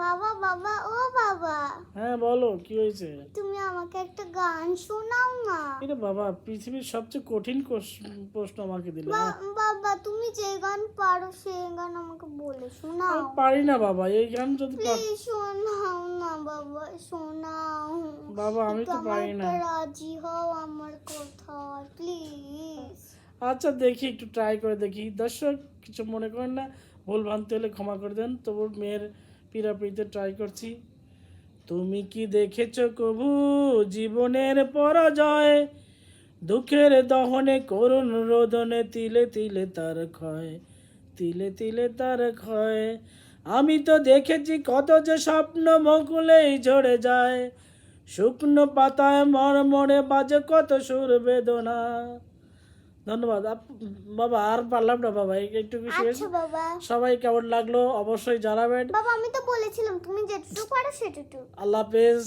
বাবা বাবা ও বাবা, হ্যাঁ বলো কি হয়েছে? তুমি আমাকে একটা গান শোনাও না। এটা বাবা পৃথিবীর সবচেয়ে কঠিন প্রশ্ন আমাকে দিলে। বাবা তুমি যে গান পারো সেই গান আমাকে বলে শোনাও। আমি পারি না বাবা, এই গান যদি প্লিজ শোনাও না বাবা, শোনাও। বাবা আমি একটু তো আমার পারি না। একটা রাজি হও আমার কথা প্লিজ। আচ্ছা দেখি, একটু ট্রাই করে দেখি। দর্শক কিছু মনে করেন না, ভুল ভ্রান্তি হলে ক্ষমা করে দেন, তবু মেয়ের পিড়াপিড়িতে ট্রাই করছি। তুমি কি দেখেছো কবু জীবনের পরাজয়, দুঃখের দহনে করুণ রোদনে তিলে তিলে তার ক্ষয়, তিলে তিলে তার ক্ষয়। আমি তো দেখেছি কত যে স্বপ্ন বকুলেই ঝরে যায়, শুকনো পাতায় মরমরে বাজে কত সুর বেদনা। ধন্যবাদ বাবা, আর পারলাম না বাবা, একটু শেষ। আচ্ছা বাবা। সবাই কেমন লাগলো অবশ্যই জানাবেন। বাবা আমি তো বলেছিলাম তুমি যেটুকু পারো সেটুকু। আল্লাহ হাফেজ।